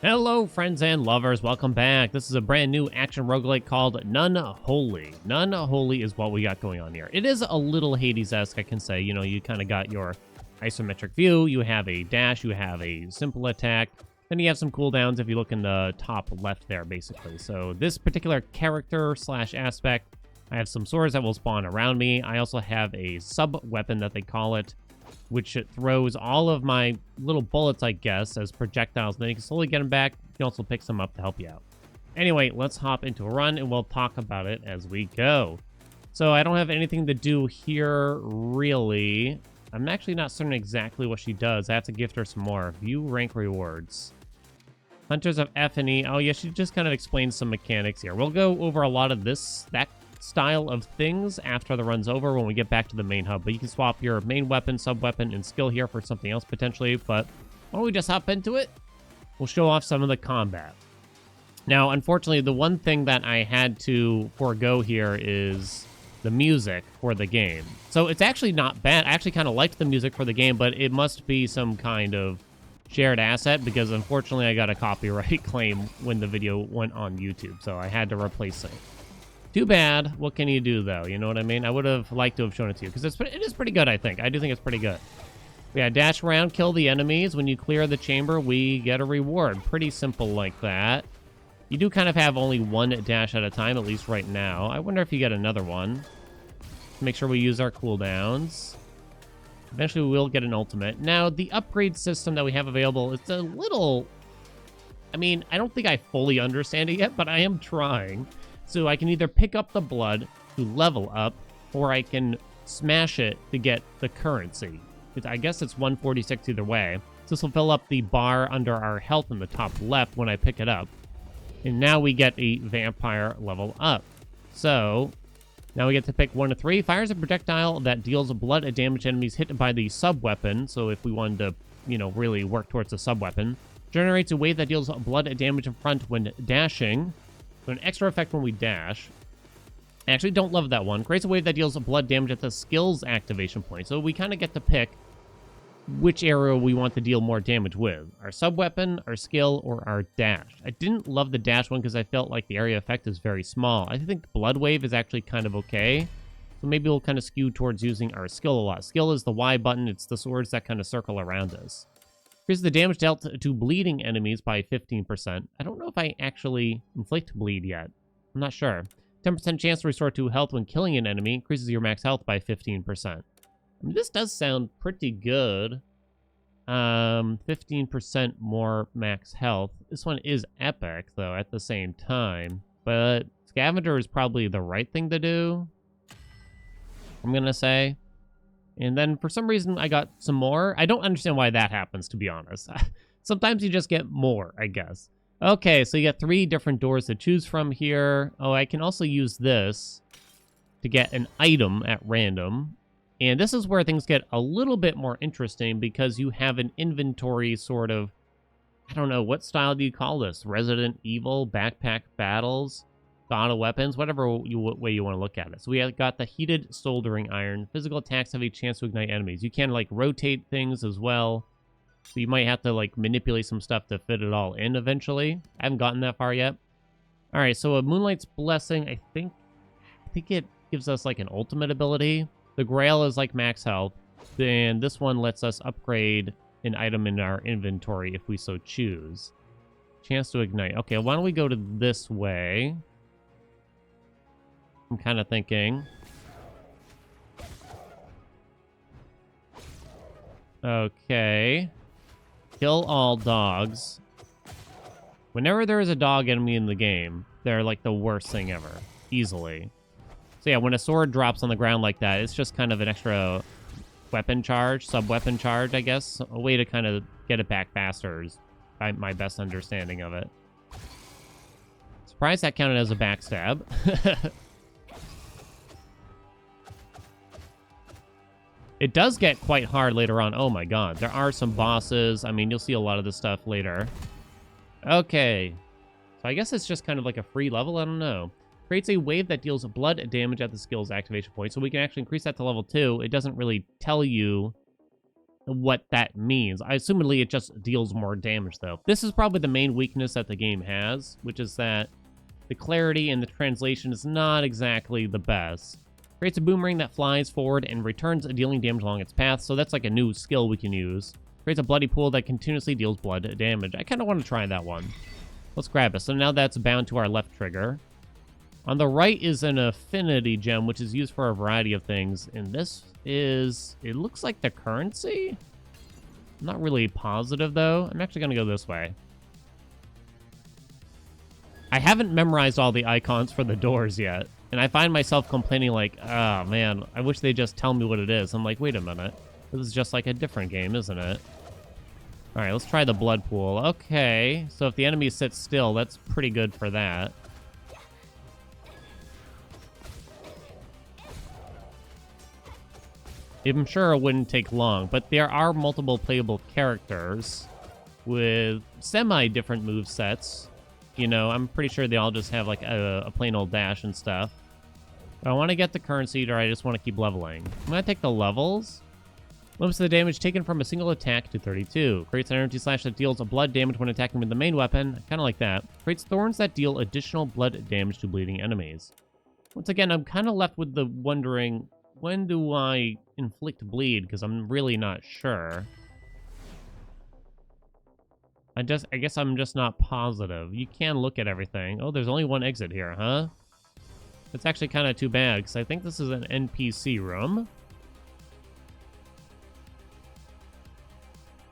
Hello, friends and lovers. Welcome back. This is a brand new action roguelike called Nunholy. Nunholy is what we got going on here. It is a little Hades-esque, I can say. You know, you kind of got your isometric view. You have a dash. You have a simple attack. Then you have some cooldowns if you look in the top left there, basically. So this particular character slash aspect, I have some swords that will spawn around me. I also have a sub-weapon that they call it, which throws all of my little bullets, I guess, as projectiles. Then you can slowly get them back. You can also pick some up to help you out. Anyway, let's hop into a run, and we'll talk about it as we go. So I don't have anything to do here, really. I'm actually not certain exactly what she does. I have to gift her some more. View rank rewards. Hunters of F and E. Oh, yeah, she just kind of explains some mechanics here. We'll go over a lot of that style of things after the run's over when we get back to the main hub. But you can swap your main weapon, sub-weapon, and skill here for something else potentially. But why don't we just hop into it? We'll show off some of the combat. Now, unfortunately, the one thing that I had to forego here is the music for the game. So it's actually not bad. I actually kind of liked the music for the game, but it must be some kind of shared asset because unfortunately I got a copyright claim when the video went on YouTube. So I had to replace it. Too bad. What can you do, though? You know what I mean? I would have liked to have shown it to you, because it is pretty good, I think. I do think it's pretty good. Yeah, dash around, kill the enemies. When you clear the chamber, we get a reward. Pretty simple like that. You do kind of have only one dash at a time, at least right now. I wonder if you get another one. Make sure we use our cooldowns. Eventually, we will get an ultimate. Now, the upgrade system that we have available is a little... I mean, I don't think I fully understand it yet, but I am trying. So I can either pick up the blood to level up, or I can smash it to get the currency. I guess it's 146 either way. So this will fill up the bar under our health in the top left when I pick it up. And now we get a vampire level up. So now we get to pick 1 of 3. Fires a projectile that deals blood damage to enemies hit by the sub-weapon. So if we wanted to, you know, really work towards the sub-weapon. Generates a wave that deals blood damage in front when dashing. So an extra effect when we dash. I actually don't love that one. Creates a wave that deals blood damage at the skills activation point. So we kind of get to pick which area we want to deal more damage with. Our sub-weapon, our skill, or our dash. I didn't love the dash one because I felt like the area effect is very small. I think blood wave is actually kind of okay. So maybe we'll kind of skew towards using our skill a lot. Skill is the Y button. It's the swords that kind of circle around us. Increases the damage dealt to bleeding enemies by 15%. I don't know if I actually inflict bleed yet. I'm not sure. 10% chance to restore 2 health when killing an enemy. Increases your max health by 15%. I mean, this does sound pretty good. 15% more max health. This one is epic, though, at the same time. But Scavenger is probably the right thing to do, I'm going to say. And then for some reason, I got some more. I don't understand why that happens, to be honest. Sometimes you just get more, I guess. Okay, so you got 3 different doors to choose from here. Oh, I can also use this to get an item at random. And this is where things get a little bit more interesting because you have an inventory sort of... I don't know, what style do you call this? Resident Evil, backpack battles? God of weapons, whatever way you want to look at it. So we have got the heated soldering iron. Physical attacks have a chance to ignite enemies. You can, like, rotate things as well. So you might have to, like, manipulate some stuff to fit it all in eventually. I haven't gotten that far yet. All right, so a Moonlight's Blessing, I think it gives us, like, an ultimate ability. The Grail is, like, max health. And this one lets us upgrade an item in our inventory if we so choose. Chance to ignite. Okay, why don't we go to this way? I'm kind of thinking. Okay. Kill all dogs. Whenever there is a dog enemy in the game, they're like the worst thing ever. Easily. So yeah, when a sword drops on the ground like that, it's just kind of an extra weapon charge, sub-weapon charge, I guess. A way to kind of get it back faster is my best understanding of it. Surprised that counted as a backstab. It does get quite hard later on. Oh my god. There are some bosses. I mean, you'll see a lot of this stuff later. Okay. So I guess it's just kind of like a free level. I don't know. Creates a wave that deals blood damage at the skills activation point. So we can actually increase that to level 2. It doesn't really tell you what that means. Assumedly, it just deals more damage, though. This is probably the main weakness that the game has, which is that the clarity and the translation is not exactly the best. Creates a boomerang that flies forward and returns dealing damage along its path, so that's like a new skill we can use. Creates a bloody pool that continuously deals blood damage. I kind of want to try that one. Let's grab it. So now that's bound to our left trigger. On the right is an affinity gem, which is used for a variety of things. And this is, it looks like the currency? I'm not really positive, though. I'm actually going to go this way. I haven't memorized all the icons for the doors yet. And I find myself complaining like, oh, man, I wish they just tell me what it is. I'm like, wait a minute. This is just like a different game, isn't it? All right, let's try the blood pool. Okay, so if the enemy sits still, that's pretty good for that. I'm sure it wouldn't take long, but there are multiple playable characters with semi-different move sets. You know, I'm pretty sure they all just have like a plain old dash and stuff. I want to get the currency, or I just want to keep leveling. I'm going to take the levels. Limits the damage taken from a single attack to 32. Creates an energy slash that deals blood damage when attacking with the main weapon. Kind of like that. Creates thorns that deal additional blood damage to bleeding enemies. Once again, I'm kind of left with the wondering, when do I inflict bleed? Because I'm really not sure. I guess I'm just not positive. You can look at everything. Oh, there's only one exit here, huh? It's actually kind of too bad, because I think this is an NPC room.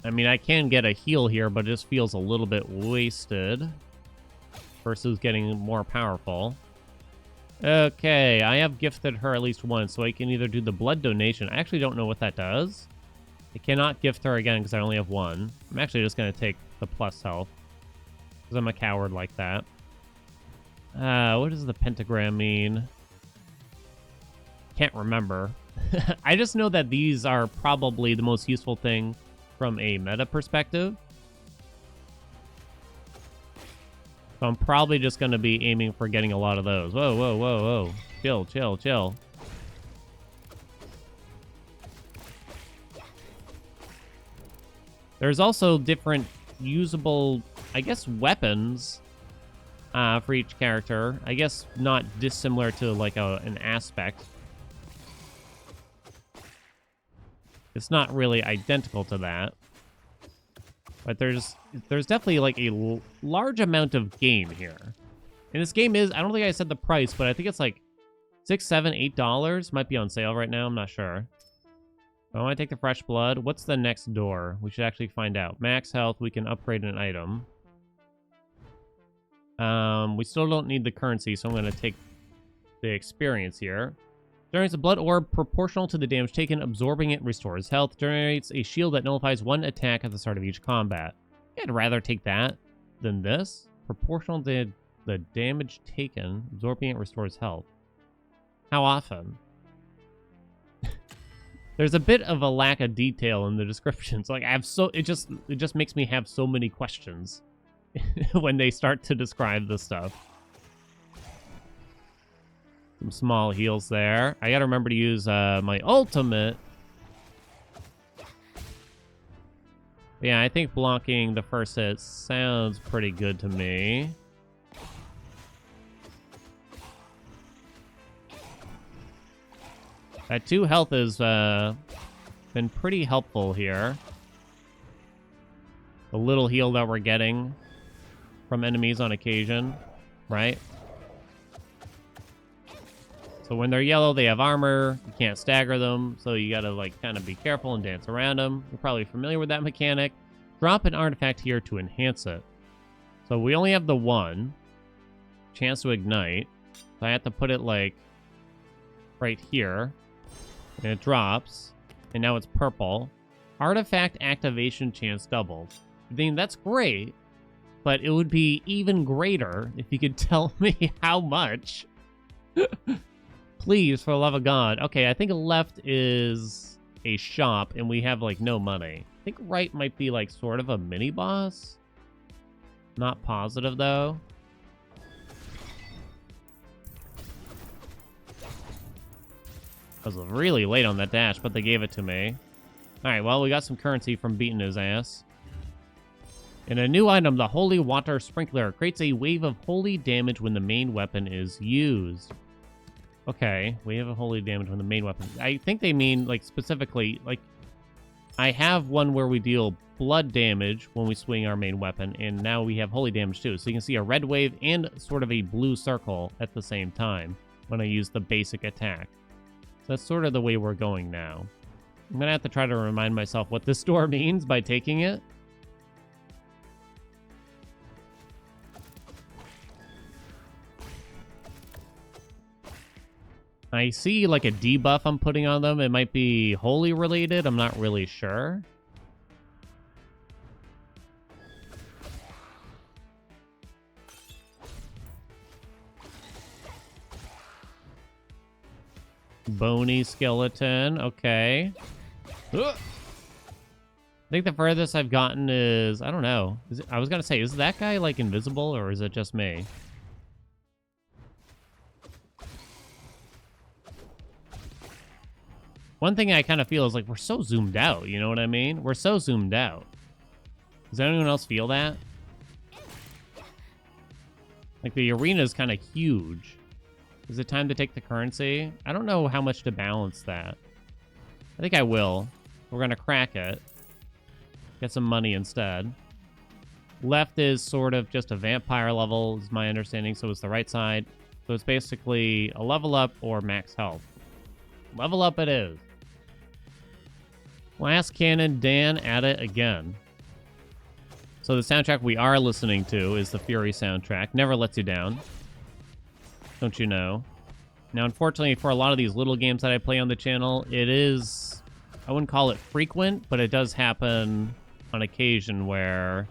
I mean, I can get a heal here, but it just feels a little bit wasted versus getting more powerful. Okay, I have gifted her at least once, so I can either do the blood donation. I actually don't know what that does. I cannot gift her again because I only have one. I'm actually just going to take the plus health because I'm a coward like that. What does the pentagram mean? Can't remember. I just know that these are probably the most useful thing from a meta perspective. So I'm probably just going to be aiming for getting a lot of those. Whoa, whoa, whoa, whoa. Chill, chill, chill. There's also different usable, I guess, weapons for each character. I guess not dissimilar to like an aspect. It's not really identical to that. But there's definitely like a large amount of game here. And this game is, I don't think I said the price, but I think it's like $6, $7, $8. Might be on sale right now, I'm not sure. I want to take the fresh blood. What's the next door? We should actually find out. Max health, we can upgrade an item. We still don't need the currency, so I'm going to take the experience here. Generates a blood orb proportional to the damage taken. Absorbing it restores health. Generates a shield that nullifies one attack at the start of each combat. I'd rather take that than this. Proportional to the damage taken. Absorbing it restores health. How often? There's a bit of a lack of detail in the descriptions. Like it just makes me have so many questions when they start to describe this stuff. Some small heals there. I gotta remember to use my ultimate. Yeah, I think blocking the first hit sounds pretty good to me. That 2 health has been pretty helpful here. The little heal that we're getting from enemies on occasion, right? So when they're yellow, they have armor. You can't stagger them, so you gotta like kind of be careful and dance around them. You're probably familiar with that mechanic. Drop an artifact here to enhance it. So we only have the one chance to ignite. So I have to put it like right here. And it drops. And now it's purple. Artifact activation chance doubles. I mean, that's great. But it would be even greater if you could tell me how much. Please, for the love of God. Okay, I think left is a shop, and we have, like, no money. I think right might be, like, sort of a mini-boss. Not positive, though. I was really late on that dash, but they gave it to me. All right, well, we got some currency from beating his ass. And a new item, the Holy Water Sprinkler, creates a wave of holy damage when the main weapon is used. Okay, wave of holy damage when the main weapon... I think they mean, like, specifically, like, I have one where we deal blood damage when we swing our main weapon, and now we have holy damage too. So you can see a red wave and sort of a blue circle at the same time when I use the basic attack. So that's sort of the way we're going now. I'm going to have to try to remind myself what this door means by taking it. I see like a debuff I'm putting on them. It might be holy related. I'm not really sure. Bony skeleton. Okay. Ugh. I think the furthest I've gotten is, I don't know. I was going to say, is that guy like invisible or is it just me? One thing I kind of feel is like we're so zoomed out, you know what I mean? We're so zoomed out. Does anyone else feel that? Like the arena is kind of huge. Is it time to take the currency? I don't know how much to balance that. I think I will. We're going to crack it. Get some money instead. Left is sort of just a vampire level, is my understanding, so it's the right side. So it's basically a level up or max health. Level up it is. Last Cannon, Dan at it again. So the soundtrack we are listening to is the Fury soundtrack. Never lets you down. Don't you know? Now, unfortunately, for a lot of these little games that I play on the channel, it is... I wouldn't call it frequent, but it does happen on occasion where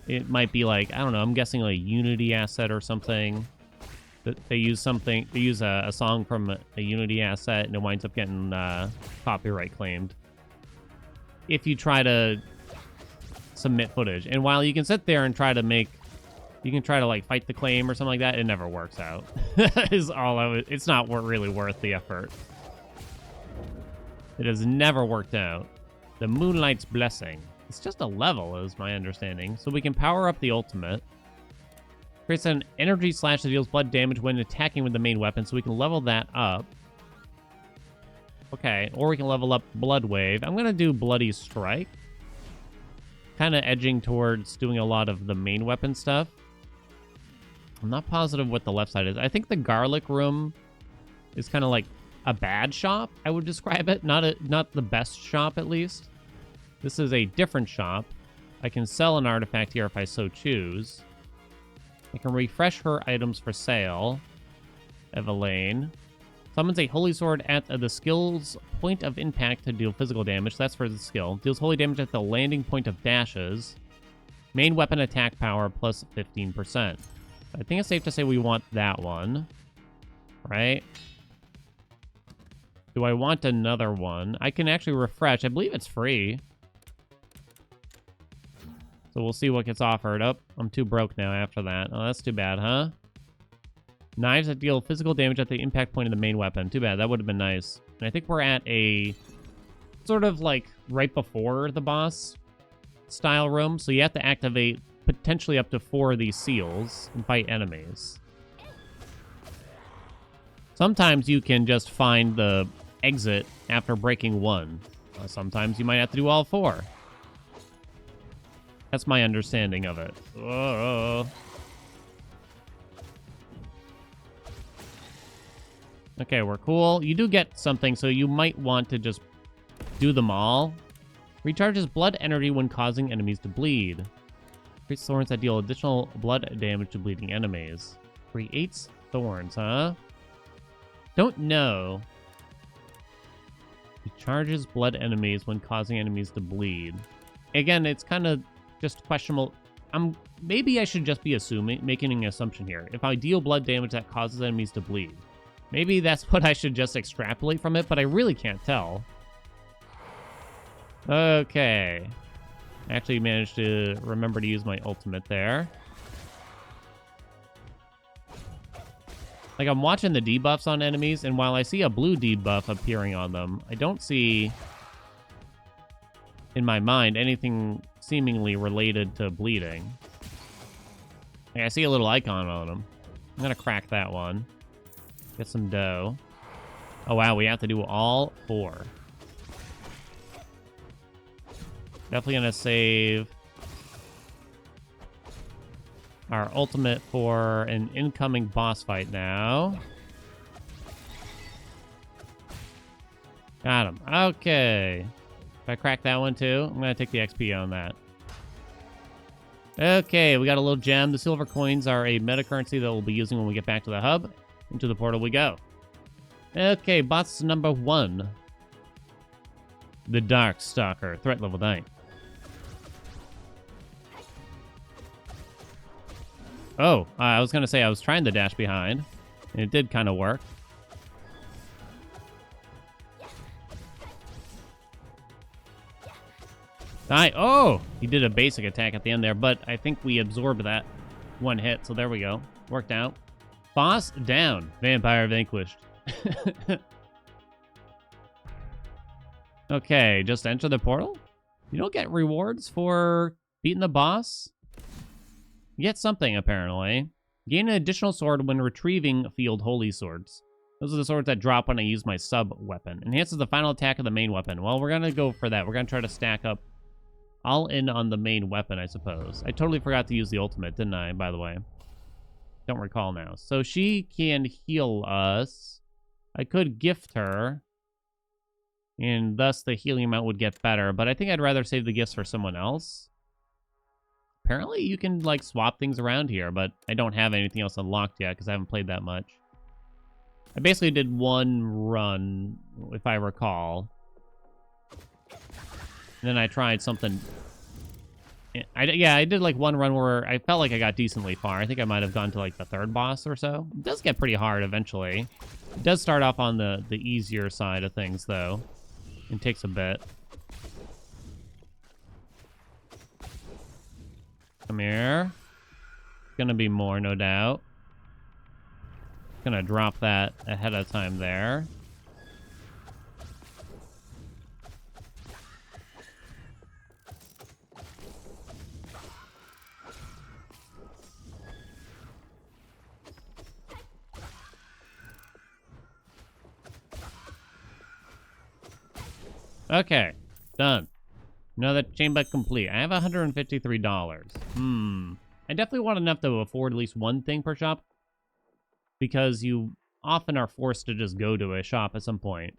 it might be like, I don't know, I'm guessing like a Unity asset or something. They use something, they use a song from a Unity asset and it winds up getting copyright claimed. If you try to submit footage. And while you can sit there and try to make, you can try to like fight the claim or something like that, it never works out. Is all I would, it's not really worth the effort. It has never worked out. The Moonlight's Blessing. It's just a level, is my understanding. So we can power up the ultimate. Creates an energy slash that deals blood damage when attacking with the main weapon, so we can level that up. Okay, or we can level up Blood Wave. I'm going to do Bloody Strike. Kind of edging towards doing a lot of the main weapon stuff. I'm not positive what the left side is. I think the Garlic Room is kind of like a bad shop, I would describe it. Not the best shop, at least. This is a different shop. I can sell an artifact here if I so choose. I can refresh her items for sale. Evelyn. Summons a holy sword at the skill's point of impact to deal physical damage. That's for the skill. Deals holy damage at the landing point of dashes. Main weapon attack power plus 15%. I think it's safe to say we want that one. Right? Do I want another one? I can actually refresh. I believe it's free. So we'll see what gets offered. Oh, I'm too broke now after that. Oh, that's too bad, huh? Knives that deal physical damage at the impact point of the main weapon. Too bad. That would have been nice. And I think we're at a sort of like right before the boss style room. So you have to activate potentially up to 4 of these seals and fight enemies. Sometimes you can just find the exit after breaking 1. Sometimes you might have to do all 4. That's my understanding of it. Okay, we're cool. You do get something, so you might want to just do them all. Recharges blood energy when causing enemies to bleed. Creates thorns that deal additional blood damage to bleeding enemies. Creates thorns, huh? Don't know. Recharges blood enemies when causing enemies to bleed. Again, it's kind of just questionable. Maybe I should just be making an assumption here. If I deal blood damage that causes enemies to bleed, maybe that's what I should just extrapolate from it, but I really can't tell. Okay. I actually managed to remember to use my ultimate there. Like, I'm watching the debuffs on enemies, and while I see a blue debuff appearing on them, I don't see in my mind, anything seemingly related to bleeding. Like, I see a little icon on them. I'm gonna crack that one. Get some dough. Oh, wow, we have to do all 4. Definitely gonna save our ultimate for an incoming boss fight now. Got him. Okay. If I crack that one too, I'm gonna take the XP on that. Okay, we got a little gem. The silver coins are a meta currency that we'll be using when we get back to the hub. Into the portal we go. Okay, boss number 1. The Dark Stalker, threat level 9. Oh, I was gonna say I was trying to dash behind, and it did kind of work. Oh, he did a basic attack at the end there, but I think we absorbed that one hit, so there we go. Worked out. Boss down. Vampire vanquished. Okay, just enter the portal. You don't get rewards for beating the boss. You get something, apparently. Gain an additional sword when retrieving field holy swords. Those are the swords that drop when I use my sub-weapon. Enhances the final attack of the main weapon. Well, we're going to go for that. We're going to try to stack up all in on the main weapon, I suppose. I totally forgot to use the ultimate, didn't I, by the way? Don't recall now. So she can heal us. I could gift her, and thus the healing amount would get better, but I think I'd rather save the gifts for someone else. Apparently you can, like, swap things around here, but I don't have anything else unlocked yet because I haven't played that much. I basically did one run, if I recall. And then I tried something. I did like one run where I felt like I got decently far. I think I might have gone to like the 3rd boss or so. It does get pretty hard eventually. It does start off on the easier side of things, though. It takes a bit. Come here. Gonna be more, no doubt. Gonna drop that ahead of time there. Okay, done. Another chamber complete. I have $153. I definitely want enough to afford at least one thing per shop, because you often are forced to just go to a shop at some point.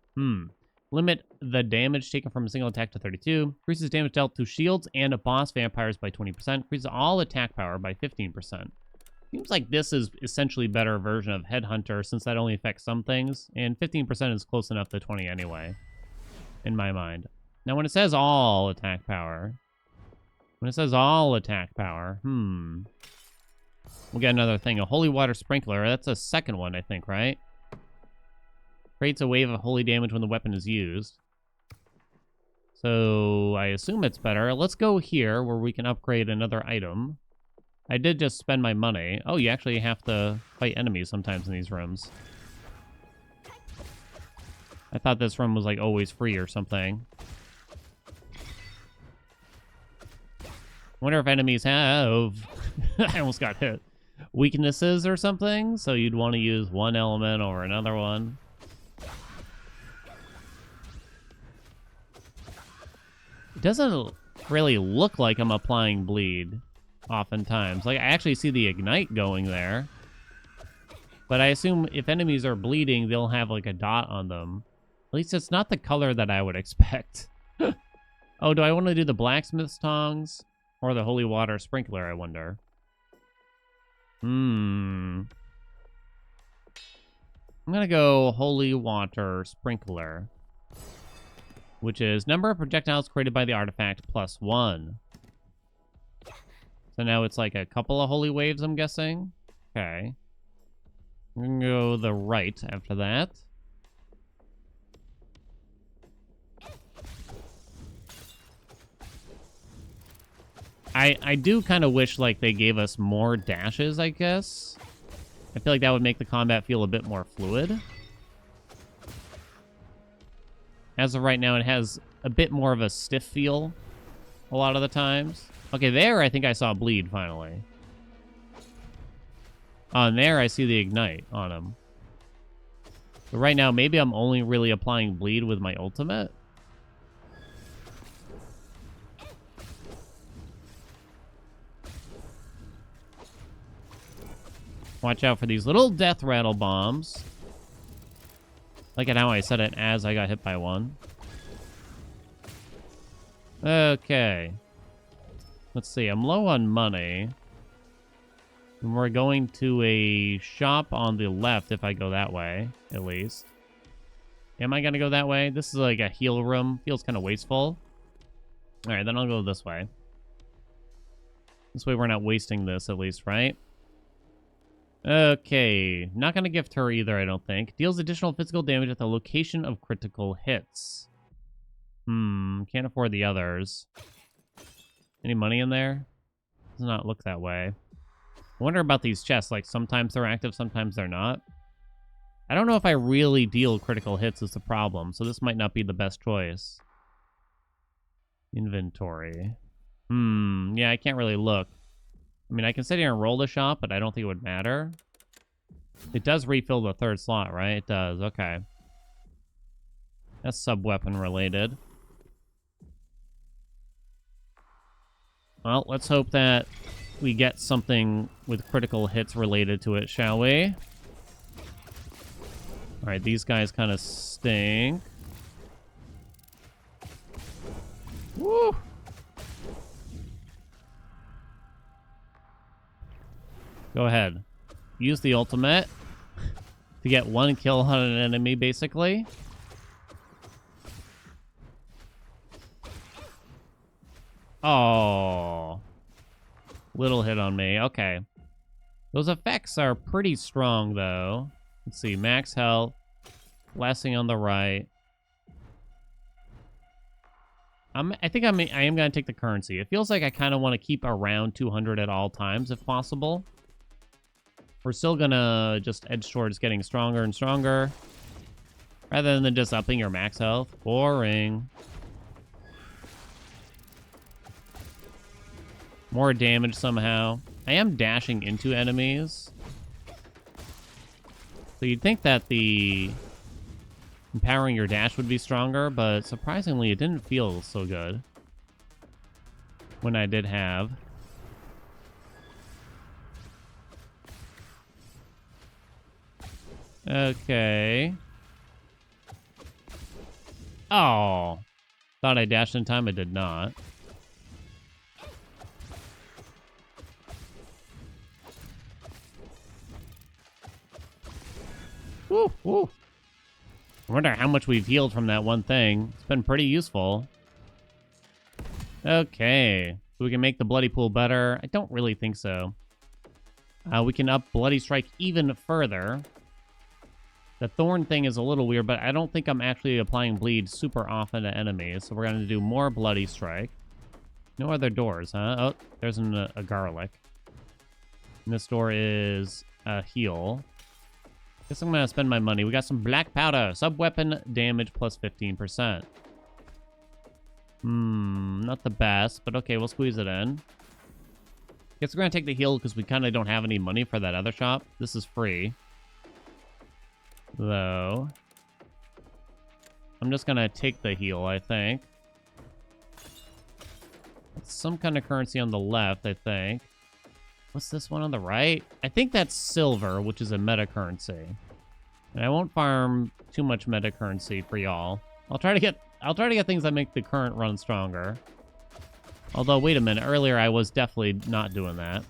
Limit the damage taken from a single attack to 32. Increases damage dealt to shields and boss vampires by 20%. Increases all attack power by 15%. Seems like this is essentially a better version of Headhunter, since that only affects some things, and 15% is close enough to 20 anyway, in my mind. Now, when it says all attack power, we'll get another thing. A holy water sprinkler. That's a second one, I think, right? Creates a wave of holy damage when the weapon is used. So I assume it's better. Let's go here where we can upgrade another item. I did just spend my money. Oh, you actually have to fight enemies sometimes in these rooms. I thought this room was like always free or something. Wonder if enemies have... I almost got hit. Weaknesses or something? So you'd want to use one element over another one. It doesn't really look like I'm applying bleed oftentimes. Like, I actually see the ignite going there. But I assume if enemies are bleeding, they'll have like a dot on them. At least it's not the color that I would expect. Oh, do I want to do the blacksmith's tongs? Or the holy water sprinkler, I wonder. I'm gonna go holy water sprinkler, which is number of projectiles created by the artifact +1. So now it's like a couple of holy waves, I'm guessing. Okay. I'm gonna go the right after that. I do kind of wish, like, they gave us more dashes, I guess. I feel like that would make the combat feel a bit more fluid. As of right now, it has a bit more of a stiff feel a lot of the times. Okay, there I think I saw bleed finally. On there I see the ignite on him. But right now, maybe I'm only really applying bleed with my ultimate. Watch out for these little death rattle bombs. Look at how I said it as I got hit by one. Okay. Let's see. I'm low on money. And we're going to a shop on the left if I go that way, at least. Am I going to go that way? This is like a heal room. Feels kind of wasteful. All right, then I'll go this way. This way we're not wasting this, at least, right? Okay. Not going to gift her either, I don't think. Deals additional physical damage at the location of critical hits. Can't afford the others. Any money in there? Does not look that way. I wonder about these chests. Like, sometimes they're active, sometimes they're not. I don't know if I really deal critical hits is the problem, so this might not be the best choice. Inventory. Yeah, I can't really look. I mean, I can sit here and roll the shop, but I don't think it would matter. It does refill the third slot, right? It does, okay. That's sub-weapon related. Well, let's hope that we get something with critical hits related to it, shall we? Alright, these guys kind of stink. Woo! Go ahead. Use the ultimate to get one kill on an enemy, basically. Oh. Little hit on me. Okay. Those effects are pretty strong, though. Let's see. Max health. Blessing on the right. I think I am going to take the currency. It feels like I kind of want to keep around 200 at all times, if possible. We're still going to just edge towards getting stronger and stronger. Rather than just upping your max health. Boring. More damage somehow. I am dashing into enemies. So you'd think that the empowering your dash would be stronger, but surprisingly it didn't feel so good when I did have. Okay. Oh. Thought I dashed in time, I did not. Woo, woo. I wonder how much we've healed from that one thing. It's been pretty useful. Okay. So we can make the Bloody Pool better. I don't really think so. We can up Bloody Strike even further. The Thorn thing is a little weird, but I don't think I'm actually applying bleed super often to enemies. So we're going to do more Bloody Strike. No other doors, huh? Oh, there's a garlic. And this door is a heal. Guess I'm going to spend my money. We got some black powder. Sub-weapon damage plus 15%. Not the best, but okay, we'll squeeze it in. Guess we're going to take the heal because we kind of don't have any money for that other shop. This is free. Though. I'm just going to take the heal, I think. It's some kind of currency on the left, I think. What's this one on the right? I think that's silver, which is a meta currency. And I won't farm too much meta currency for y'all. I'll try to get things that make the current run stronger. Although, wait a minute. Earlier, I was definitely not doing that.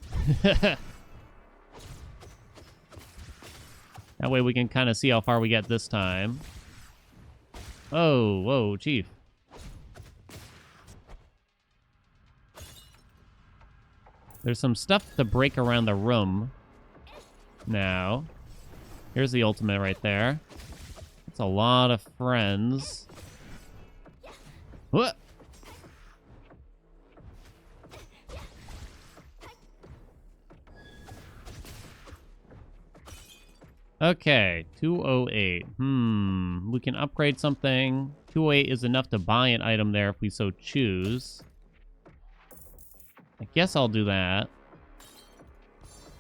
That way we can kind of see how far we get this time. Oh, whoa, Chief. There's some stuff to break around the room now. Here's the ultimate right there. That's a lot of friends. What? Okay, 208. We can upgrade something. 208 is enough to buy an item there if we so choose. I guess I'll do that.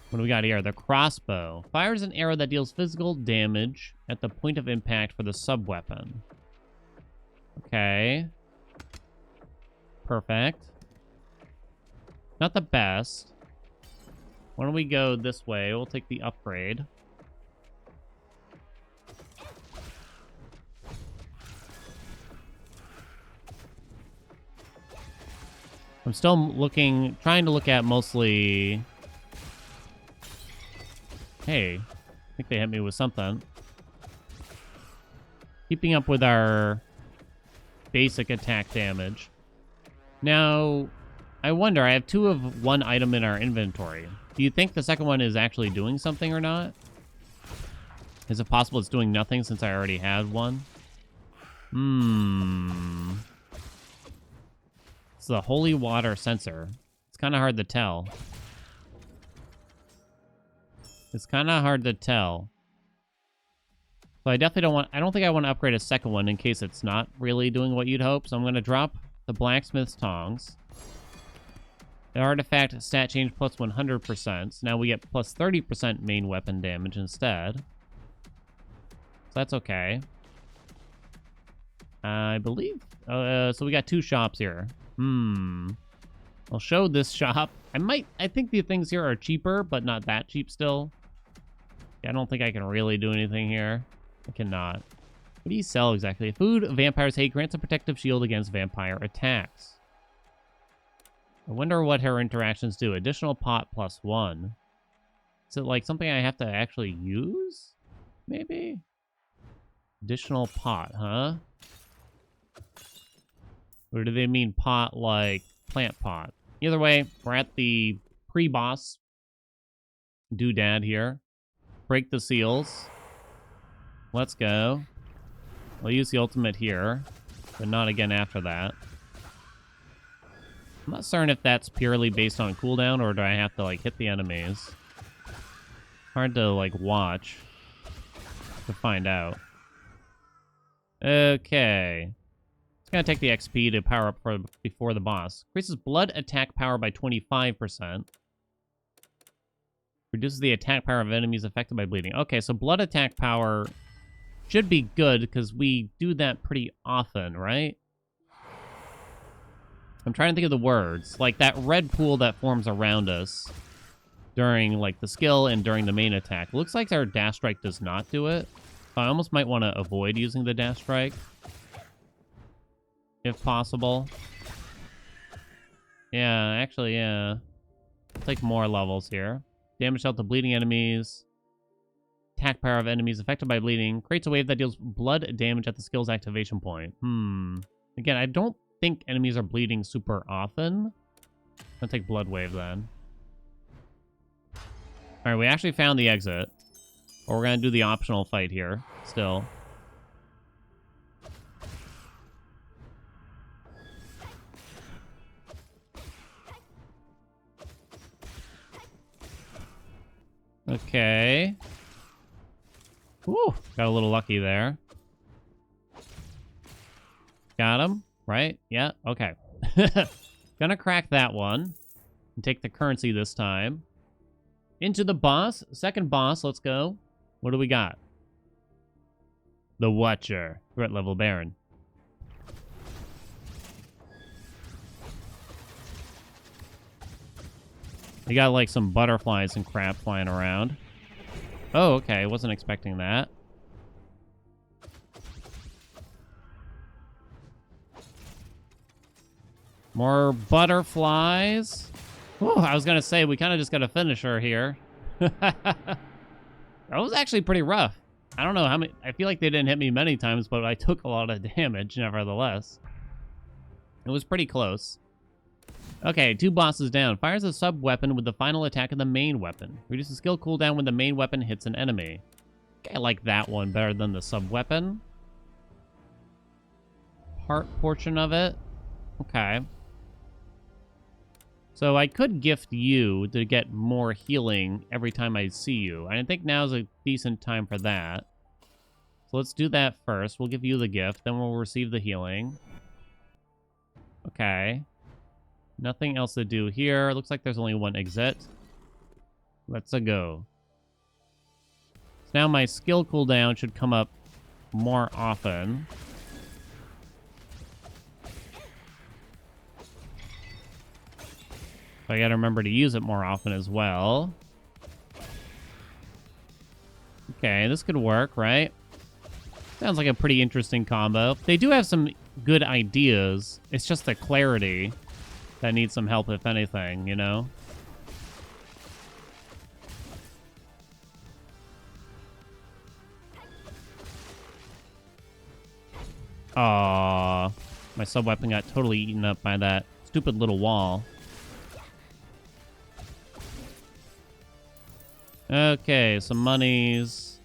What do we got here? The crossbow. Fires an arrow that deals physical damage at the point of impact for the sub-weapon. Okay. Perfect. Not the best. Why don't we go this way? We'll take the upgrade. I'm still trying to look at mostly... Hey, I think they hit me with something. Keeping up with our basic attack damage. Now, I wonder, I have 2 of 1 item in our inventory. Do you think the second one is actually doing something or not? Is it possible it's doing nothing since I already had one? It's the holy water sensor. It's kind of hard to tell. It's kind of hard to tell. So I definitely I don't think I want to upgrade a second one in case it's not really doing what you'd hope. So I'm going to drop the blacksmith's tongs. The artifact stat change plus 100%. So now we get plus 30% main weapon damage instead. So that's okay. I believe. So we got 2 shops here. I'll show this shop. I think the things here are cheaper, but not that cheap still. I don't think I can really do anything here. I cannot. What do you sell exactly? Food vampires hate grants a protective shield against vampire attacks. I wonder what her interactions do. Additional pot plus 1. Is it like something I have to actually use? Maybe? Additional pot, huh? Or do they mean pot like plant pot? Either way, we're at the pre-boss doodad here. Break the seals. Let's go. We'll use the ultimate here, but not again after that. I'm not certain if that's purely based on cooldown or do I have to like hit the enemies. Hard to like watch to find out. Okay. It's gonna take the XP to power up before the boss. Increases blood attack power by 25%. Reduces the attack power of enemies affected by bleeding. Okay, so blood attack power should be good because we do that pretty often, right? I'm trying to think of the words. Like that red pool that forms around us during like the skill and during the main attack. Looks like our dash strike does not do it. I almost might want to avoid using the dash strike. If possible. Yeah, actually, yeah. I'll take more levels here. Damage dealt to bleeding enemies. Attack power of enemies affected by bleeding. Creates a wave that deals blood damage at the skill's activation point. Again, I don't think enemies are bleeding super often. I'll take blood wave then. Alright, we actually found the exit. But we're going to do the optional fight here. Still. Okay. Woo, got a little lucky there. Got him, right? Yeah, okay. Gonna crack that one. And take the currency this time. Into the boss. Second boss, let's go. What do we got? The Watcher. Threat level Baron. You got like some butterflies and crap flying around. Oh, okay. Wasn't expecting that. More butterflies. Oh, I was gonna say we kind of just got a finisher here. That was actually pretty rough. I don't know how many. I feel like they didn't hit me many times, but I took a lot of damage nevertheless. It was pretty close. Okay, 2 bosses down. Fires a sub-weapon with the final attack of the main weapon. Reduces skill cooldown when the main weapon hits an enemy. Okay, I like that one better than the sub-weapon. Heart portion of it. Okay. So I could gift you to get more healing every time I see you. And I think now's a decent time for that. So let's do that first. We'll give you the gift, then we'll receive the healing. Okay. Nothing else to do here. Looks like there's only one exit. Let's go. So now my skill cooldown should come up more often. But I gotta remember to use it more often as well. Okay, this could work, right? Sounds like a pretty interesting combo. They do have some good ideas. It's just the clarity that needs some help, if anything, you know? Aww. My sub-weapon got totally eaten up by that stupid little wall. Okay, some monies.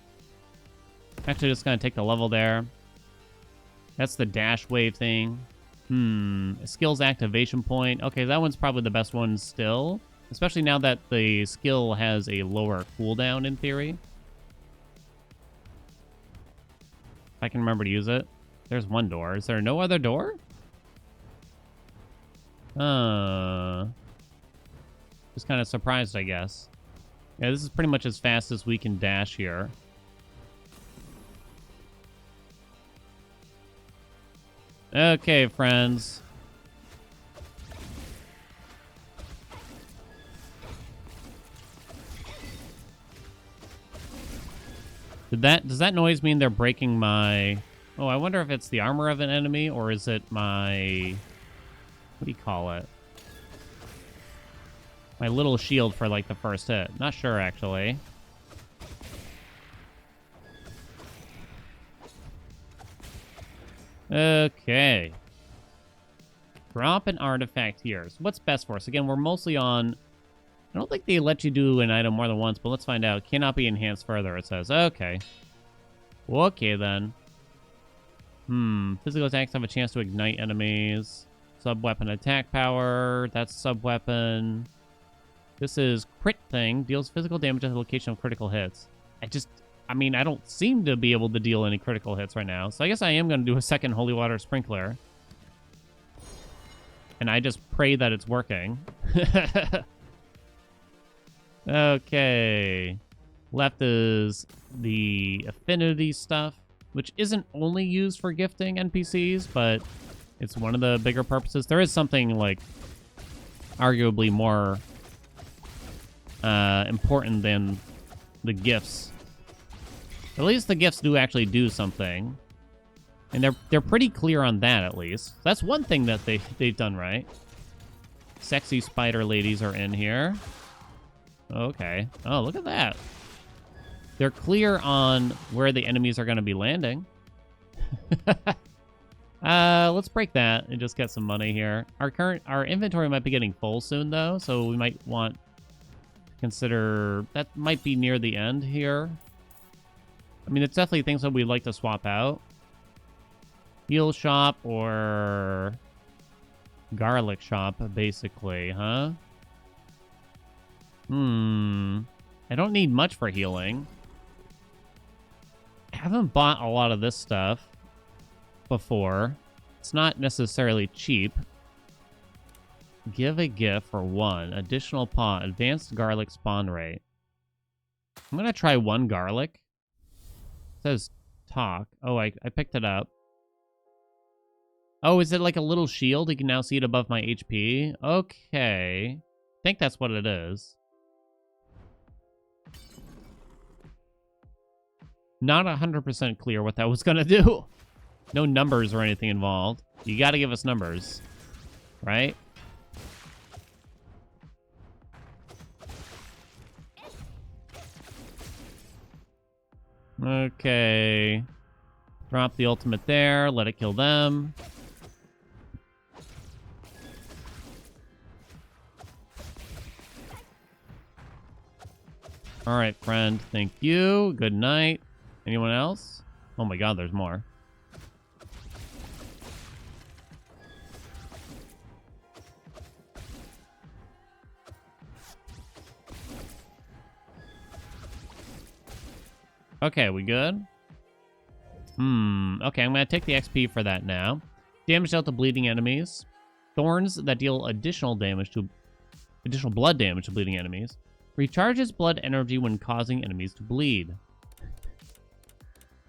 Actually, just gonna take the level there. That's the dash wave thing. A skills activation point. Okay, that one's probably the best one still. Especially now that the skill has a lower cooldown in theory. If I can remember to use it. There's one door. Is there no other door? Just kind of surprised, I guess. Yeah, this is pretty much as fast as we can dash here. Okay, friends. Does that noise mean they're breaking my... Oh, I wonder if it's the armor of an enemy, or is it my... What do you call it? My little shield for, like, the first hit. Not sure, actually. Okay. Drop an artifact here. So what's best for us? Again, we're mostly on... I don't think they let you do an item more than once, but let's find out. Cannot be enhanced further, it says. Okay. Okay, then. Physical attacks have a chance to ignite enemies. Sub-weapon attack power. That's sub-weapon. This is crit thing. Deals physical damage at the location of critical hits. I mean, I don't seem to be able to deal any critical hits right now. So I guess I am going to do a second holy water sprinkler. And I just pray that it's working. Okay. Left is the affinity stuff, which isn't only used for gifting NPCs, but it's one of the bigger purposes. There is something, like, arguably more important than the gifts. At least the gifts do actually do something. And they're pretty clear on that, at least. That's one thing that they've done right. Sexy spider ladies are in here. Okay. Oh, look at that. They're clear on where the enemies are going to be landing. Let's break that and just get some money here. Our inventory might be getting full soon, though, so we might want to consider... That might be near the end here. I mean, it's definitely things that we'd like to swap out. Heal shop or garlic shop, basically, huh? I don't need much for healing. I haven't bought a lot of this stuff before. It's not necessarily cheap. Give a gift for 1. Additional pot. Advanced garlic spawn rate. I'm going to try 1 garlic. It says talk. Oh, I picked it up. Oh, is it like a little shield? You can now see it above my HP. Okay. I think that's what it is. Not 100% clear what that was going to do. No numbers or anything involved. You got to give us numbers. Right? Okay. Drop the ultimate there. Let it kill them. All right, friend. Thank you. Good night. Anyone else? Oh my god, there's more. Okay, we good? Okay, I'm gonna take the XP for that now. Damage dealt to bleeding enemies. Thorns that deal additional blood damage to bleeding enemies. Recharges blood energy when causing enemies to bleed.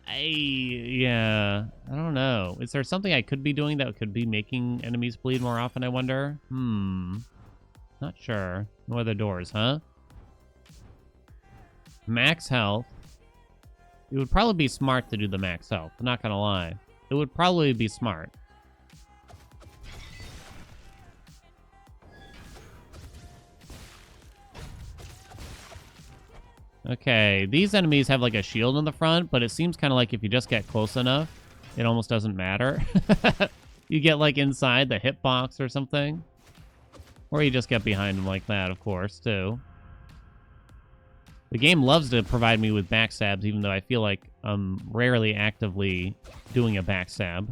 Yeah, I don't know. Is there something I could be doing that could be making enemies bleed more often, I wonder? Not sure. No other doors, huh? Max health. It would probably be smart to do the max health. I'm not gonna lie. It would probably be smart. Okay, these enemies have like a shield in the front, but it seems kind of like if you just get close enough, it almost doesn't matter. You get like inside the hitbox or something. Or you just get behind them like that, of course, too. The game loves to provide me with backstabs, even though I feel like I'm rarely actively doing a backstab.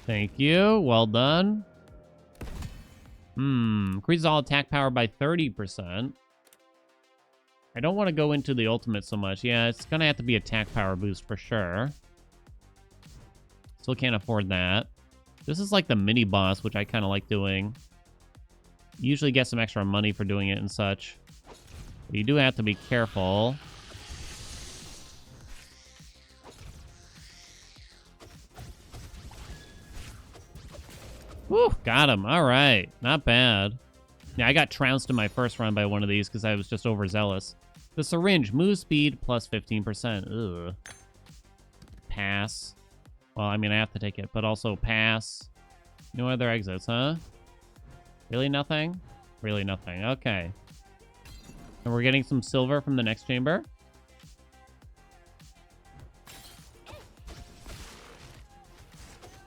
Thank you. Well done. Increases all attack power by 30%. I don't want to go into the ultimate so much. Yeah, it's going to have to be attack power boost for sure. Still can't afford that. This is like the mini boss, which I kind of like doing. Usually get some extra money for doing it and such. But you do have to be careful. Woo, got him. All right. Not bad. Yeah, I got trounced in my first run by one of these because I was just overzealous. The syringe, move speed plus 15%. Ugh. Pass. Well, I mean, I have to take it, but also pass. No other exits, huh? Really nothing? Really nothing. Okay. And we're getting some silver from the next chamber.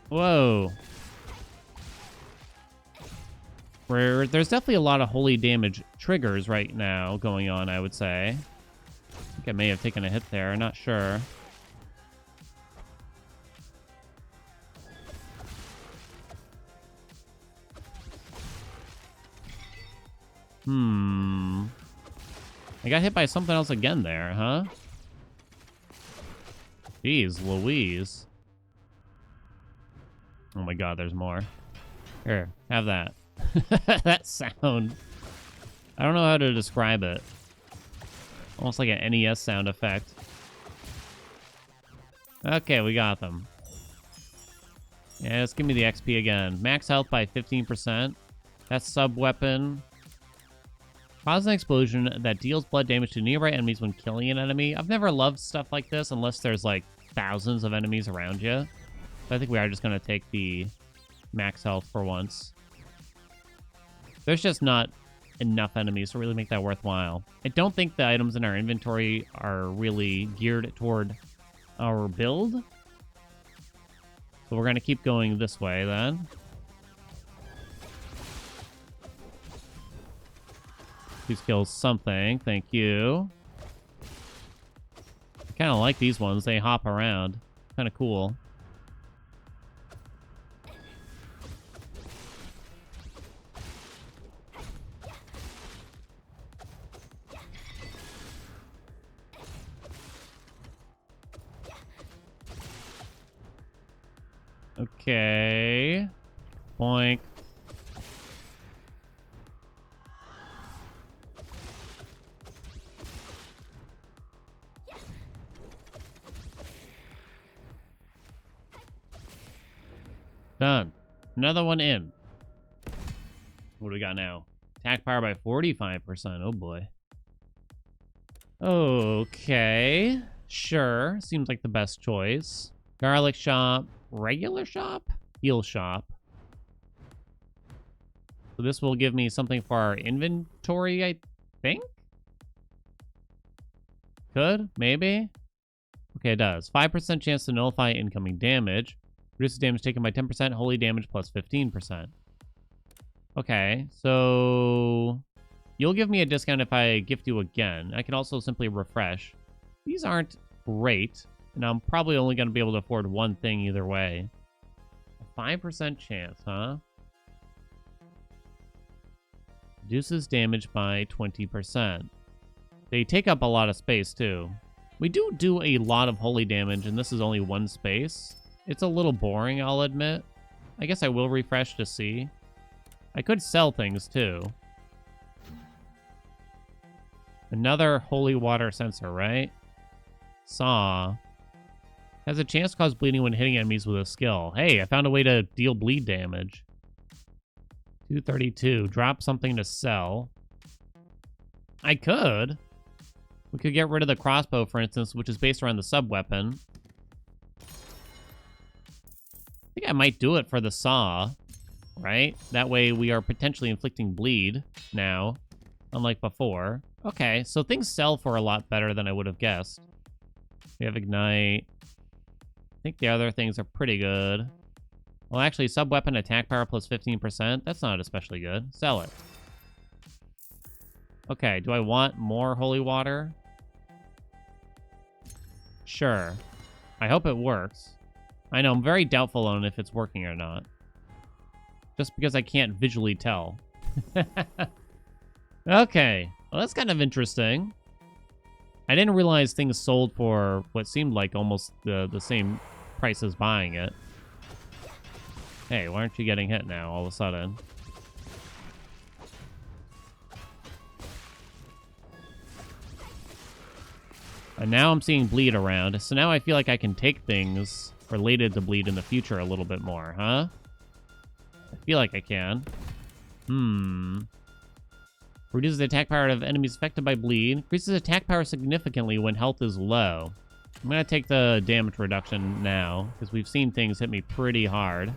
Whoa. There's definitely a lot of holy damage triggers right now going on, I would say. I think I may have taken a hit there. Not sure. I got hit by something else again there, huh? Jeez Louise. Oh my god, there's more. Here, have that. That sound. I don't know how to describe it. Almost like an NES sound effect. Okay, we got them. Yeah, let's give me the XP again. Max health by 15%. That's sub-weapon. Cause an explosion that deals blood damage to nearby enemies when killing an enemy. I've never loved stuff like this unless there's like thousands of enemies around you. So I think we are just going to take the max health for once. There's just not enough enemies to really make that worthwhile. I don't think the items in our inventory are really geared toward our build. So we're going to keep going this way then. Please kill something. Thank you. I kind of like these ones. They hop around. Kind of cool. Okay. Boink. Done. Another one in. What do we got now? Attack power by 45%. Oh boy. Okay. Sure. Seems like the best choice. Garlic shop. Regular shop? Heal shop. So this will give me something for our inventory, I think? Could? Maybe? Okay, it does. 5% chance to nullify incoming damage. Reduces damage taken by 10%. Holy damage plus 15%. Okay, so you'll give me a discount if I gift you again. I can also simply refresh. These aren't great, and I'm probably only going to be able to afford one thing either way. A 5% chance, huh? Reduces damage by 20%. They take up a lot of space, too. We do a lot of holy damage, and this is only one space. It's a little boring, I'll admit. I guess I will refresh to see. I could sell things, too. Another holy water sensor, right? Saw. Has a chance to cause bleeding when hitting enemies with a skill. Hey, I found a way to deal bleed damage. 232. Drop something to sell. I could. We could get rid of the crossbow, for instance, which is based around the sub-weapon. I think I might do it for the saw, right? That way we are potentially inflicting bleed now, unlike before. Okay, so things sell for a lot better than I would have guessed. We have Ignite. I think the other things are pretty good. Well, actually, sub-weapon attack power plus 15%. That's not especially good. Sell it. Okay, do I want more holy water? Sure. I hope it works. I know, I'm very doubtful on if it's working or not. Just because I can't visually tell. Okay. Well, that's kind of interesting. I didn't realize things sold for what seemed like almost the same price as buying it. Hey, why aren't you getting hit now all of a sudden? And now I'm seeing bleed around, so now I feel like I can take things related to bleed in the future a little bit more, huh? I feel like I can. Reduces the attack power of enemies affected by bleed. Increases attack power significantly when health is low. I'm going to take the damage reduction now, because we've seen things hit me pretty hard.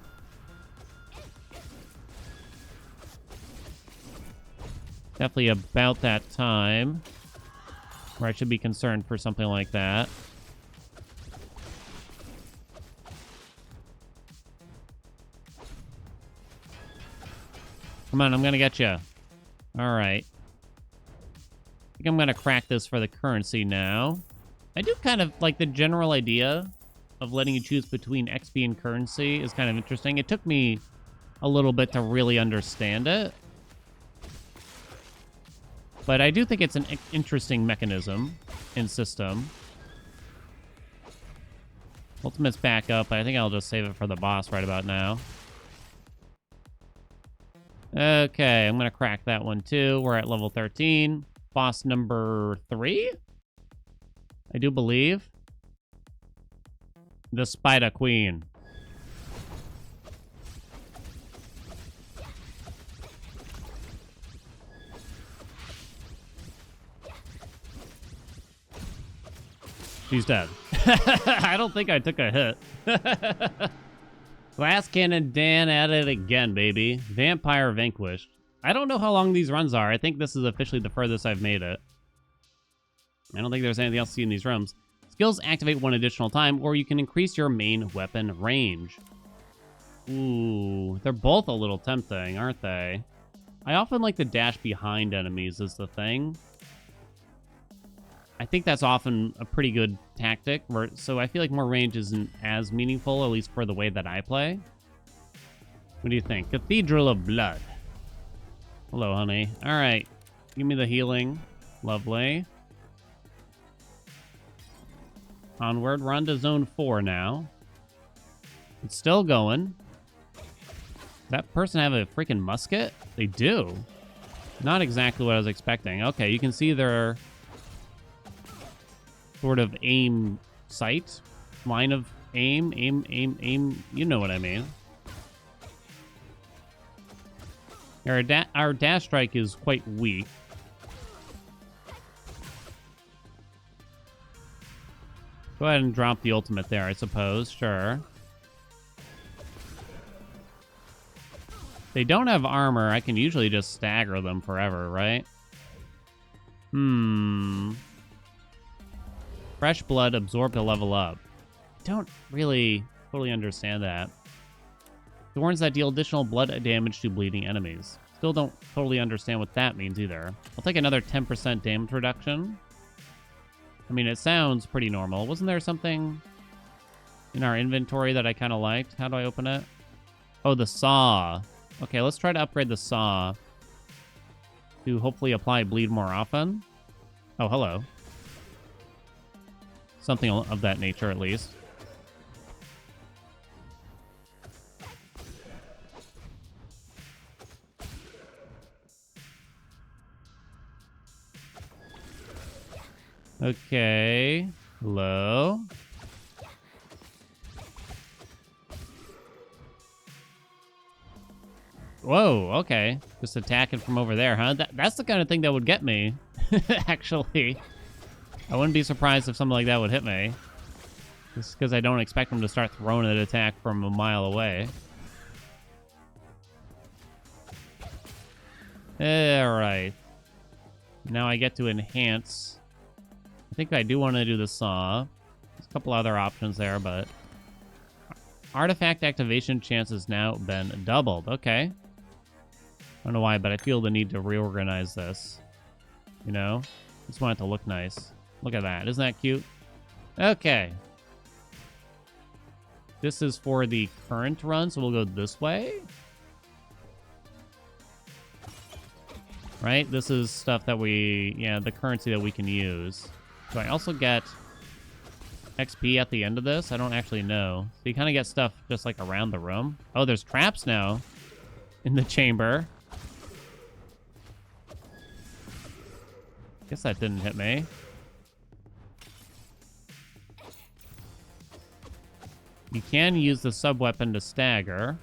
Definitely about that time where I should be concerned for something like that. Come on, I'm going to get you. All right. I think I'm going to crack this for the currency now. I do kind of like the general idea of letting you choose between XP and currency is kind of interesting. It took me a little bit to really understand it. But I do think it's an interesting mechanism and system. Ultimate's back up, but I think I'll just save it for the boss right about now. Okay, I'm going to crack that one too. We're at level 13. Boss number 3? I do believe. The Spider Queen. She's dead. I don't think I took a hit. Glass Cannon Dan at it again, baby. Vampire Vanquished. I don't know how long these runs are. I think this is officially the furthest I've made it. I don't think there's anything else to see in these rooms. Skills activate one additional time, or you can increase your main weapon range. Ooh, they're both a little tempting, aren't they? I often like to dash behind enemies is the thing. I think that's often a pretty good tactic, so I feel like more range isn't as meaningful, at least for the way that I play. What do you think? Cathedral of Blood. Hello, honey. All right. Give me the healing. Lovely. Onward. We're on to Zone 4 now. It's still going. Does that person have a freaking musket? They do. Not exactly what I was expecting. Okay, you can see their sort of aim sight. Line of aim. Aim. You know what I mean. Our dash strike is quite weak. Go ahead and drop the ultimate there, I suppose. Sure. They don't have armor. I can usually just stagger them forever, right? Fresh blood absorbed to level up. Don't really totally understand that. Thorns that deal additional blood damage to bleeding enemies. Still don't totally understand what that means either. I'll take another 10% damage reduction. I mean, it sounds pretty normal. Wasn't there something in our inventory that I kind of liked? How do I open it? Oh, the saw. Okay, let's try to upgrade the saw. to hopefully apply bleed more often. Oh, hello. Something of that nature, at least. Okay. Hello. Whoa, okay. Just attacking from over there, huh? That's the kind of thing that would get me, actually. I wouldn't be surprised if something like that would hit me. Just because I don't expect them to start throwing an attack from a mile away. Alright. Now I get to enhance. I think I do want to do the saw. There's a couple other options there, but... Artifact activation chance has now been doubled. Okay. I don't know why, but I feel the need to reorganize this. You know? Just want it to look nice. Look at that. Isn't that cute? Okay. This is for the current run, so we'll go this way. Right? This is stuff that we... Yeah, the currency that we can use. Do I also get XP at the end of this? I don't actually know. So you kind of get stuff just like around the room. Oh, there's traps now in the chamber. Guess that didn't hit me. You can use the sub-weapon to stagger.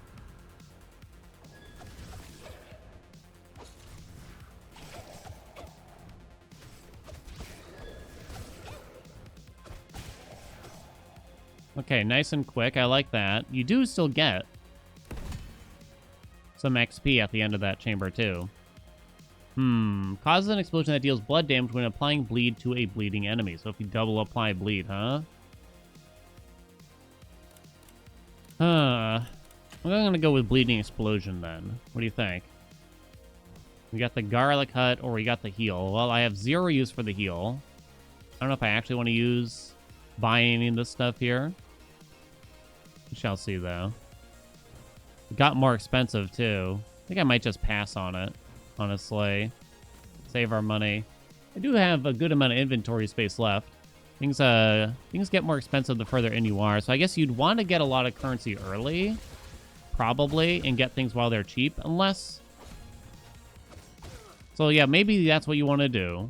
Okay, nice and quick. I like that. You do still get some XP at the end of that chamber, too. Causes an explosion that deals blood damage when applying bleed to a bleeding enemy. So if you double apply bleed, huh? I'm going to go with bleeding explosion, then. What do you think? We got the garlic hut, or we got the heal. Well, I have 0 use for the heal. I don't know if I actually want to buy any of this stuff here. We shall see, though. It got more expensive, too. I think I might just pass on it, honestly. Save our money. I do have a good amount of inventory space left. Things get more expensive the further in you are, so I guess you'd want to get a lot of currency early, probably, and get things while they're cheap, unless... So yeah, maybe that's what you want to do.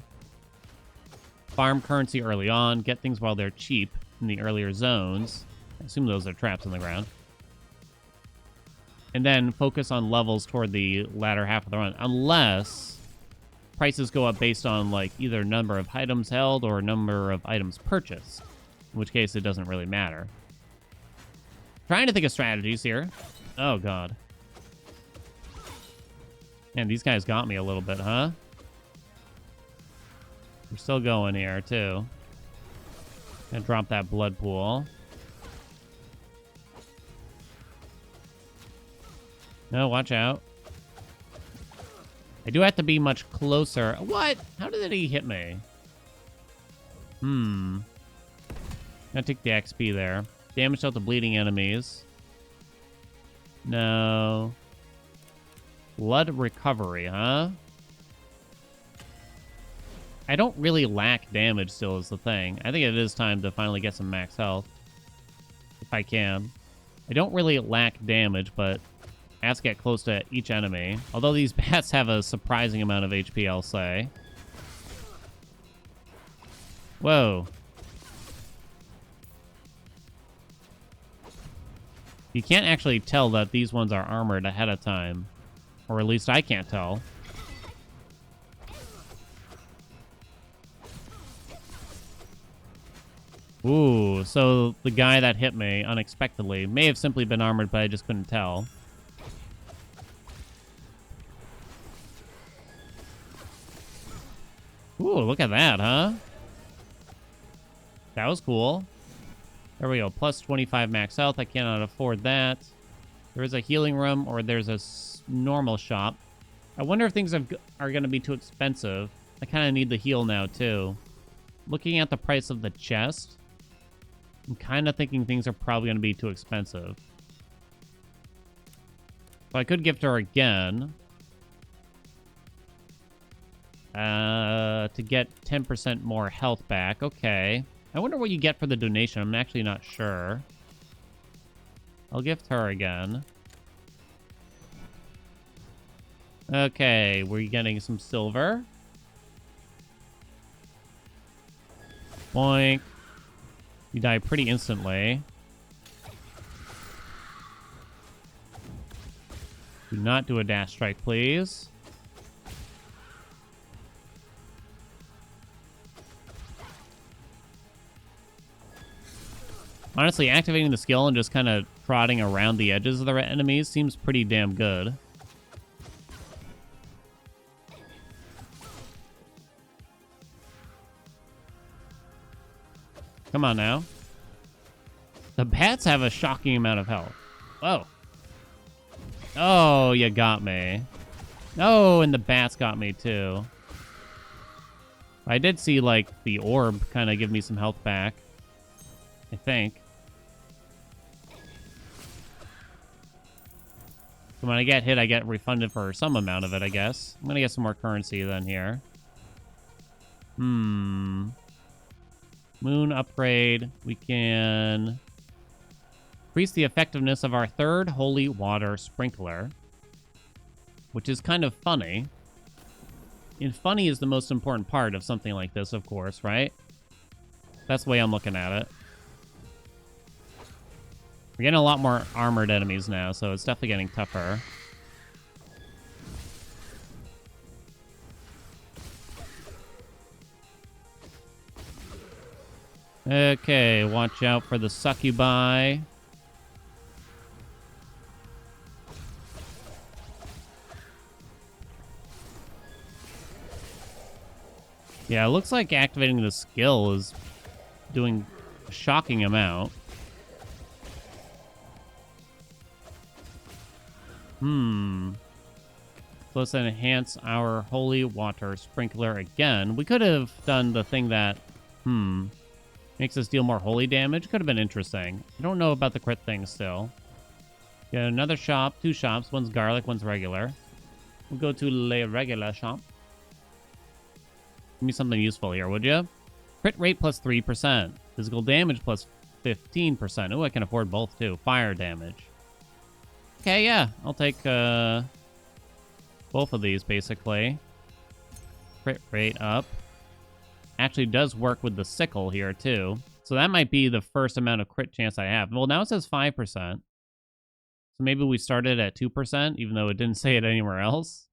Farm currency early on, get things while they're cheap in the earlier zones. I assume those are traps in the ground. And then focus on levels toward the latter half of the run, unless prices go up based on like either number of items held or number of items purchased, in which case it doesn't really matter. Trying to think of strategies here. Oh god. Man, these guys got me a little bit, huh? We're still going here too. And drop that blood pool. No, watch out. I do have to be much closer. What? How did he hit me? Gonna take the XP there. Damage out the bleeding enemies. No. Blood recovery, huh? I don't really lack damage still is the thing. I think it is time to finally get some max health. If I can. I don't really lack damage, but I have to get close to each enemy. Although these bats have a surprising amount of HP, I'll say. Whoa. You can't actually tell that these ones are armored ahead of time. Or at least I can't tell. Ooh, so the guy that hit me unexpectedly may have simply been armored, but I just couldn't tell. Ooh, look at that, huh? That was cool. There we go. Plus 25 max health. I cannot afford that. There is a healing room, or there's a normal shop. I wonder if things are going to be too expensive. I kind of need the heal now, too. Looking at the price of the chest, I'm kind of thinking things are probably going to be too expensive. So I could gift her again. To get 10% more health back. Okay. I wonder what you get for the donation. I'm actually not sure. I'll gift her again. Okay, we're getting some silver. Boink. You die pretty instantly. Do not do a dash strike, please. Honestly, activating the skill and just kind of trotting around the edges of the enemies seems pretty damn good. Come on now. The bats have a shocking amount of health. Whoa. Oh, you got me. Oh, and the bats got me too. I did see, like, the orb kind of give me some health back. I think. So when I get hit, I get refunded for some amount of it, I guess. I'm gonna get some more currency then here. Moon upgrade. We can increase the effectiveness of our third holy water sprinkler, which is kind of funny. And funny is the most important part of something like this, of course, right? That's the way I'm looking at it. We're getting a lot more armored enemies now, so it's definitely getting tougher. Okay, watch out for the succubi. Yeah, it looks like activating the skill is doing a shocking amount. So let's enhance our holy water sprinkler again. We could have done the thing that, makes us deal more holy damage. Could have been interesting. I don't know about the crit thing still. Get another shop, 2 shops. One's garlic, one's regular. We'll go to the regular shop. Give me something useful here, would you? Crit rate plus 3%. Physical damage plus 15%. Oh, I can afford both too. Fire damage. Okay, yeah. I'll take both of these, basically. Crit rate up. Actually does work with the sickle here, too. So that might be the first amount of crit chance I have. Well, now it says 5%. So maybe we started at 2%, even though it didn't say it anywhere else.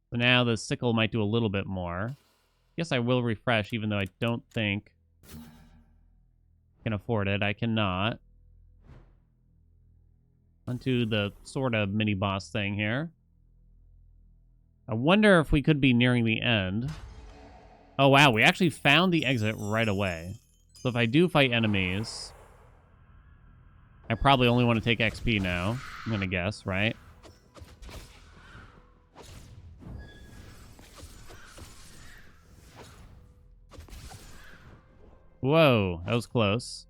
So now the sickle might do a little bit more. Guess I will refresh, even though I don't think I can afford it. I cannot. Onto the sort of mini-boss thing here. I wonder if we could be nearing the end. Oh, wow. We actually found the exit right away. So if I do fight enemies, I probably only want to take XP now. I'm going to guess, right? Whoa, that was close.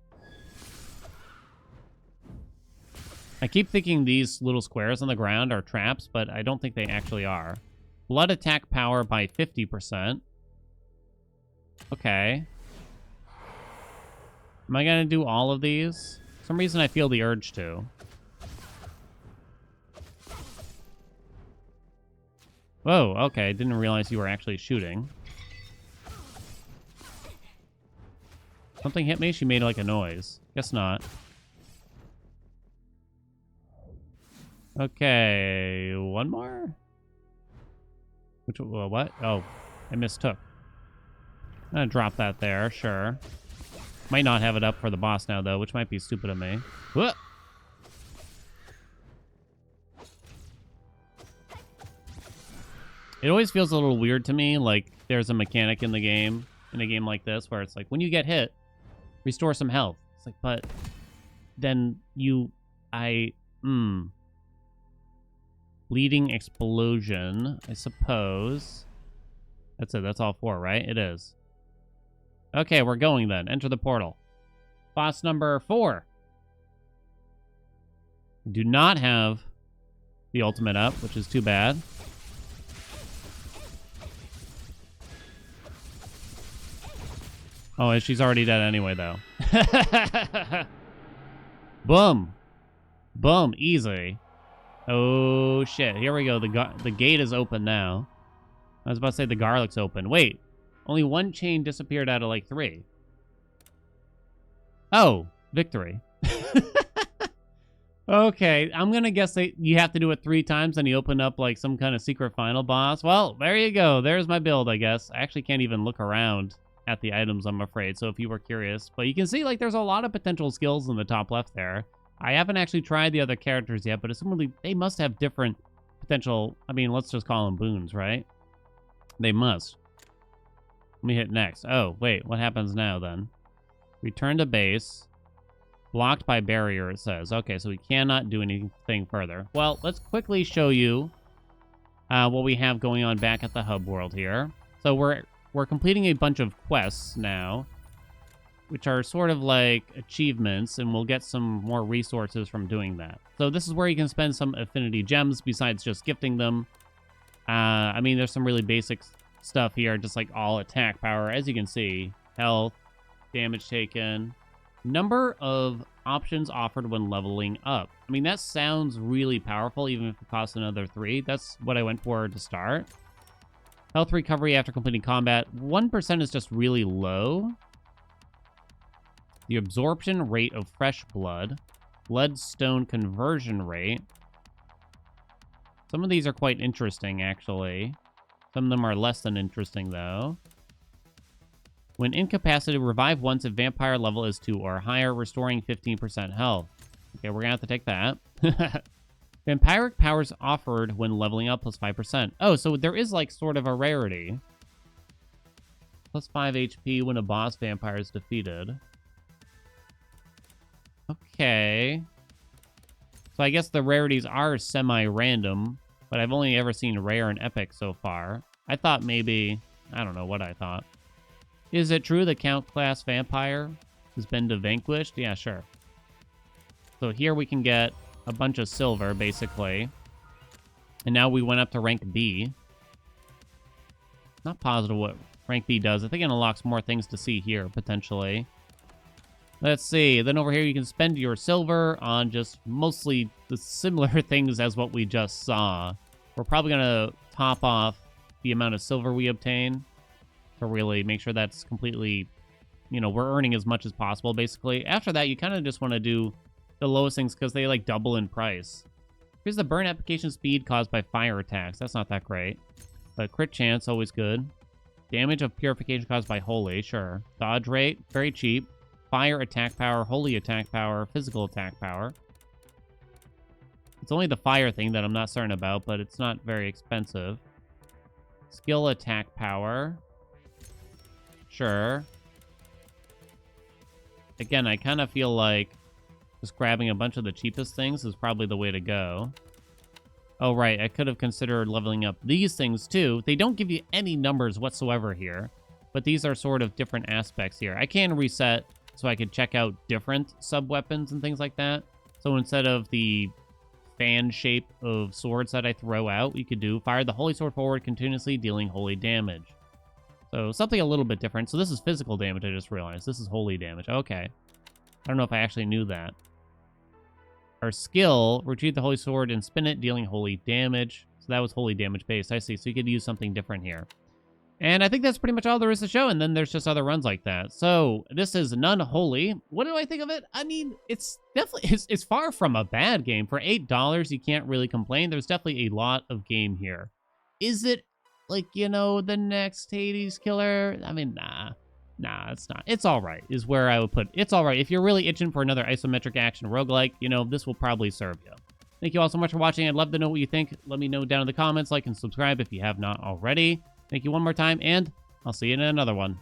I keep thinking these little squares on the ground are traps, but I don't think they actually are. Blood attack power by 50%. Okay. Am I going to do all of these? For some reason, I feel the urge to. Whoa, okay. Didn't realize you were actually shooting. Something hit me? She made like a noise. Guess not. Okay, one more? Which, what? Oh, I mistook. I'm gonna drop that there, sure. Might not have it up for the boss now, though, which might be stupid of me. Whoop! It always feels a little weird to me, like there's a mechanic in the game, in a game like this, where it's like, when you get hit, restore some health. It's like, but then Bleeding explosion, I suppose. That's it, that's all 4, right? It is. Okay, we're going then. Enter the portal. Boss number 4. Do not have the ultimate up, which is too bad. Oh, and she's already dead anyway, though. Boom. Boom. Easy. Oh, shit. Here we go. The gate is open now. I was about to say the garlic's open. Wait. Only one chain disappeared out of, like, 3. Oh. Victory. Okay. I'm going to guess that you have to do it 3 times and you open up, like, some kind of secret final boss. Well, there you go. There's my build, I guess. I actually can't even look around at the items, I'm afraid, so if you were curious. But you can see, like, there's a lot of potential skills in the top left there. I haven't actually tried the other characters yet, but assumably they must have different potential. I mean, let's just call them boons, right? They must. Let me hit next. Oh, wait, what happens now, then? Return to base. Blocked by barrier, it says. Okay, so we cannot do anything further. Well, let's quickly show you what we have going on back at the hub world here. So we're completing a bunch of quests now, which are sort of like achievements, and we'll get some more resources from doing that. So this is where you can spend some affinity gems besides just gifting them. I mean, there's some really basic stuff here, just like all attack power. As you can see, health, damage taken, number of options offered when leveling up. I mean, that sounds really powerful, even if it costs another 3. That's what I went for to start. Health recovery after completing combat. 1% is just really low. The absorption rate of fresh blood. Bloodstone conversion rate. Some of these are quite interesting, actually. Some of them are less than interesting, though. When incapacitated, revive once if vampire level is 2 or higher, restoring 15% health. Okay, we're going to have to take that. Vampiric powers offered when leveling up plus 5%. Oh, so there is like sort of a rarity. Plus 5 HP when a boss vampire is defeated. Okay. So I guess the rarities are semi-random, but I've only ever seen rare and epic so far. I thought maybe... I don't know what I thought. Is it true the Count class vampire has been vanquished? Yeah, sure. So here we can get a bunch of silver, basically. And now we went up to rank B. Not positive what rank B does. I think it unlocks more things to see here, potentially. Let's see. Then over here, you can spend your silver on just mostly the similar things as what we just saw. We're probably going to top off the amount of silver we obtain to really make sure that's completely, you know, we're earning as much as possible, basically. After that, you kind of just want to do the lowest things because they like double in price. Here's the burn application speed caused by fire attacks. That's not that great. But crit chance, always good. Damage of purification caused by holy, sure. Dodge rate, very cheap. Fire attack power, holy attack power, physical attack power. It's only the fire thing that I'm not certain about, but it's not very expensive. Skill attack power. Sure. Again, I kind of feel like just grabbing a bunch of the cheapest things is probably the way to go. Oh, right. I could have considered leveling up these things, too. They don't give you any numbers whatsoever here, but these are sort of different aspects here. I can reset so I could check out different sub-weapons and things like that. So instead of the fan shape of swords that I throw out, you could do fire the holy sword forward continuously, dealing holy damage. So something a little bit different. So this is physical damage, I just realized. This is holy damage. Okay. I don't know if I actually knew that. Our skill, retrieve the holy sword and spin it, dealing holy damage. So that was holy damage based. I see. So you could use something different here. And I think that's pretty much all there is to show. And then there's just other runs like that. So this is Nunholy. What do I think of it? I mean, it's definitely, it's far from a bad game. For $8, you can't really complain. There's definitely a lot of game here. Is it like, you know, the next Hades killer? I mean, nah, it's not. It's all right, is where I would put it. It's all right. If you're really itching for another isometric action roguelike, you know, this will probably serve you. Thank you all so much for watching. I'd love to know what you think. Let me know down in the comments. Like and subscribe if you have not already. Thank you one more time, and I'll see you in another one.